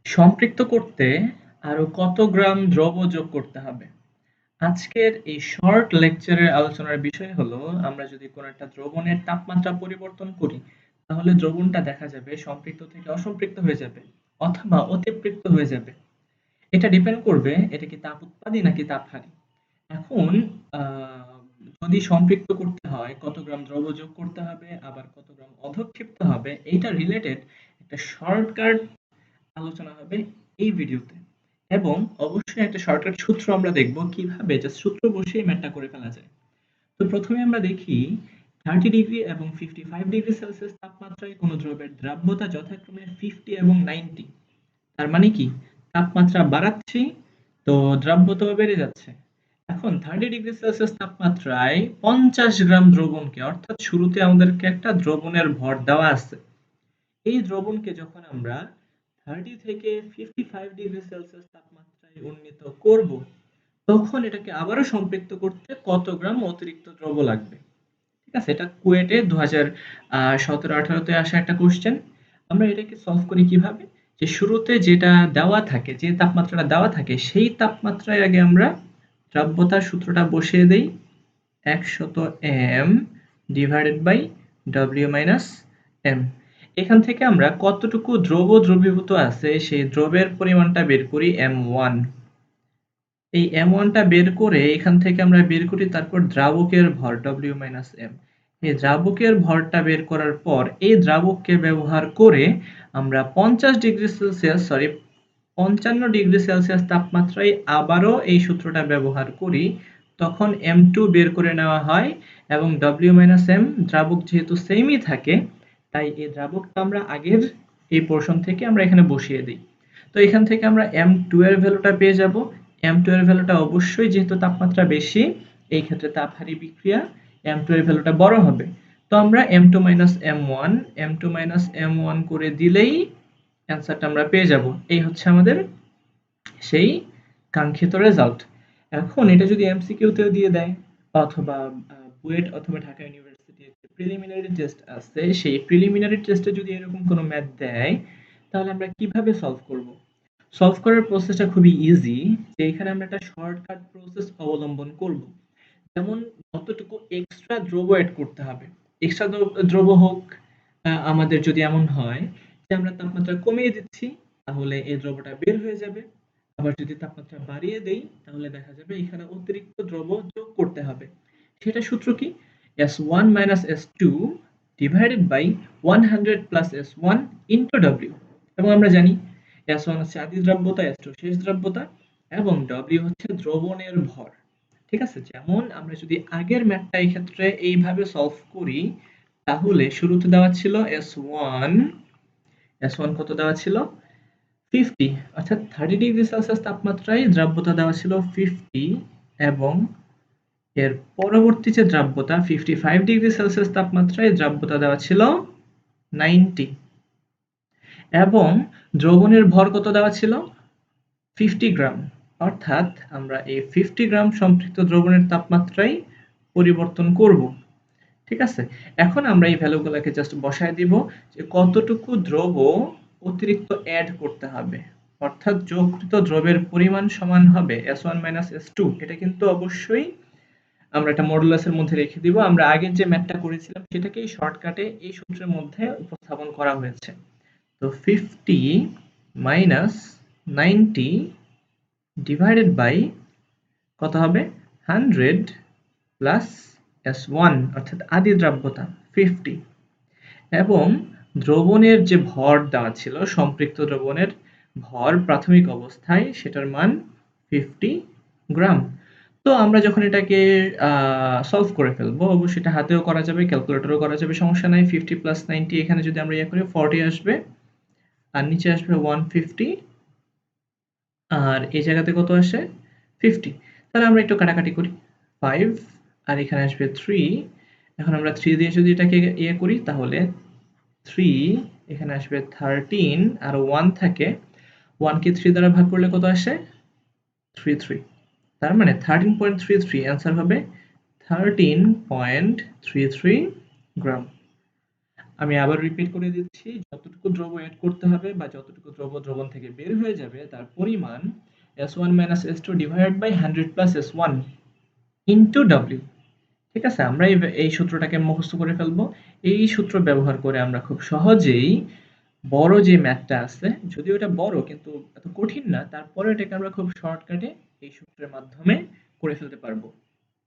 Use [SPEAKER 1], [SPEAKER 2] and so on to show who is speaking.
[SPEAKER 1] সম্পৃক্ত করতে আরো কত গ্রাম দ্রব্য যোগ করতে হবে? আজকের এই শর্ট লেকচারের আলোচনার বিষয় হলো আমরা যদি কোনো একটা দ্রবণের তাপমাত্রা পরিবর্তন করি তাহলে দ্রবণটা দেখা যাবে সম্পৃক্ত থেকে অসম্পৃক্ত হয়ে যাবে অথবা অতিপৃক্ত হয়ে যাবে। এটা ডিপেন্ড করবে এটা কি তাপ উৎপাদী নাকি তাপহারী। এখন যদি সম্পৃক্ত করতে হয় কত গ্রাম দ্রব্য যোগ করতে হবে আবার কত গ্রাম অধঃক্ষিপ্ত হবে এইটা রিলেটেড একটা শর্টকাট আলোচনা হবে এই ভিডিওতে। এবং অবশ্যই একটা শর্টকাট সূত্র আমরা দেখব কিভাবে জাস্ট সূত্র বসিয়ে ম্যাথটা করে ফেলা যায়। তো প্রথমে আমরা দেখি 30 ডিগ্রি এবং 55 ডিগ্রি সেলসিয়াস তাপমাত্রায় কোনো দ্রব্যের দ্রাব্যতা যথাক্রমে 50 এবং 90। তার মানে কি তাপমাত্রা বাড়াচ্ছি তো দ্রাব্যতাও বেড়ে যাচ্ছে। এখন 30 ডিগ্রি সেলসিয়াস তাপমাত্রায় 50 গ্রাম দ্রবণকে অর্থাৎ শুরুতে আমাদেরকে একটা দ্রবণের ভর দেওয়া আছে। এই দ্রবণকে যখন আমরা 30 থেকে 55 ডিগ্রি সেলসিয়াস তাপমাত্রায় উন্নীত করব তখন এটাকে আবারও সম্পৃক্ত করতে কত গ্রাম অতিরিক্ত দ্রব্য লাগবে। ঠিক আছে, এটা কুয়েটে 2017-18 আসা একটা কোশ্চেন। আমরা এটাকে সলভ করি কিভাবে, যে শুরুতে যেটা দেওয়া থাকে যে তাপমাত্রাটা দেওয়া থাকে সেই তাপমাত্রায় আগে আমরা দ্রাব্যতার সূত্রটা বসিয়ে দেই 100 m divided by w minus m। এখান থেকে আমরা কতটুকু দ্রব্য দ্রবীভূত আছে সেই দ্রব্যের পরিমাণটা বের করি m1। এই m1 টা বের করে এখান থেকে আমরা বের করি তারপর দ্রাবকের ভর w মাইনাস m। এই দ্রাবকের ভরটা বের করার পর এই দ্রাবককে ব্যবহার করে আমরা 55 ডিগ্রি সেলসিয়াস তাপমাত্রায় আবারও এই সূত্রটা ব্যবহার করি, তখন m2 বের করে নেওয়া হয় এবং w মাইনাস m দ্রাবক যেহেতু সেমই থাকে তাই এই দ্রাবকটা আমরা আগের এই পোর্শন থেকে আমরা এখানে বসিয়ে দিই। তো এখান থেকে আমরা m2 এর ভ্যালুটা পেয়ে যাব। m2 এর ভ্যালুটা অবশ্যই যেহেতু তাপমাত্রা বেশি এই ক্ষেত্রে তাপহারী বিক্রিয়া m2 এর ভ্যালুটা বড় হবে। তো আমরা m2 m1 করে দিলেই অ্যান্সারটা আমরা পেয়ে যাব। এই হচ্ছে আমাদের সেই কাঙ্ক্ষিত রেজাল্ট। এখন এটা যদি এমসিকিউতেও দিয়ে দেয় অথবা বুয়েট অথবা ঢাকা ইউনিভার্সিটির প্রিলিমিনারি টেস্ট আছে সেই প্রিলিমিনারি টেস্টে যদি এরকম কোনো ম্যাথ দেয় তাহলে আমরা কিভাবে সলভ করব। সলভ করার প্রসেসটা খুবই ইজি, যে এখানে আমরা একটা শর্টকাট প্রসেস অবলম্বন করব। যেমন কতটুকু এক্সট্রা দ্রব্য এড করতে হবে। এক্সট্রা দ্রব্য হোক আমাদের যদি এমন হয় যে আমরা তাপমাত্রা কমিয়ে দিচ্ছি তাহলে এই দ্রব্যটা বের হয়ে যাবে। আবার যদি তাপমাত্রা বাড়িয়ে দেই তাহলে দেখা যাবে এখানে অতিরিক্ত দ্রব্য যোগ করতে হবে। সেটা সূত্র কি? S1 S2 divided by 100 S1 into W। এবং আমরা জানি S1 হচ্ছে আদি দ্রাব্যতা, S2 শেষ দ্রাব্যতা এবং W হচ্ছে দ্রবণের ভর। ঠিক আছে, যেমন আমরা যদি আগের ম্যাথটা এই ক্ষেত্রে এইভাবে সলভ করি তাহলে শুরুতে দেওয়া ছিল S1 কত দেওয়া ছিল 50, অর্থাৎ 30 ডিগ্রি সেলসিয়াস তাপমাত্রায় দ্রাব্যতা দেওয়া ছিল 50 এবং এর পরবর্তী যে দ্রাব্যতা 55 ডিগ্রি সেলসিয়াস তাপমাত্রায় দ্রাব্যতা দেওয়া ছিল 90 এবং দ্রবণের ভর কত দেওয়া ছিল 50 গ্রাম। অর্থাৎ আমরা এই 50 গ্রাম সম্পৃক্ত দ্রবণের তাপমাত্রায় পরিবর্তন করব। ঠিক আছে, এখন আমরা এই ভ্যালুগুলোকে জাস্ট বসায় দিব যে কতটুকু দ্রব্য অতিরিক্ত অ্যাড করতে হবে, অর্থাৎ যোগকৃত দ্রব্যের পরিমাণ সমান হবে S1 S2। এটা কিন্তু অবশ্যই আমরা একটা মডুলাসের মধ্যে রেখে দিব। আমরা আগের যে ম্যাথটা করেছিলাম সেটাকেই শর্টকাটে এই সূত্রের মধ্যে উপস্থাপন করা হয়েছে। তো 50 মাইনাস 90 ডিভাইডেড বাই কত হবে 100 প্লাস S1 অর্থাৎ আদি দ্রাব্যতা 50 এবং দ্রবণের যে ভর দেওয়া ছিল সম্পৃক্ত দ্রবণের ভর প্রাথমিক অবস্থায় সেটার মান 50 গ্রাম। তো আমরা যখন এটাকে সলভ করে ফেলবো, অবশ্যই এটা হাতেও করা যাবে ক্যালকুলেটরও করা যাবে, সমস্যা নাই। 50 প্লাস 90 এখানে যদি আমরা ইয়ে করি 40 আসবে আর নিচে আসবে 150 আর এই জায়গাতে কত আসে 50। তাহলে আমরা একটু কাটাকাটি করি 5 আর এখানে আসবে 3। এখন আমরা 3 দিয়ে যদি এটাকে ইয়ে করি তাহলে 3 এখানে আসবে 13 আর 1 থাকে 1 কে 3 দ্বারা ভাগ করলে কত আসে 33। তার মানে 13.33 অ্যান্সার হবে 13.33 গ্রাম। আমি আবার রিপিট করে দিচ্ছি, যতটুকু দ্রব্য এড করতে হবে বা যতটুকু দ্রব্য দ্রবণ থেকে বের হয়ে যাবে তার পরিমাণ S1 - S2 divided by 100 + S1 into W। ঠিক আছে? আমরা এই সূত্রটাকে মুখস্থ করে ফেলবো। এই সূত্র ব্যবহার করে আমরা খুব সহজেই বড় যে ম্যাথটা আছে, যদিও এটা বড় কিন্তু এত কঠিন না, তারপরেও এটাকে আমরা খুব শর্টকাটে এই সূত্রের মাধ্যমে করে ফেলতে পারবো।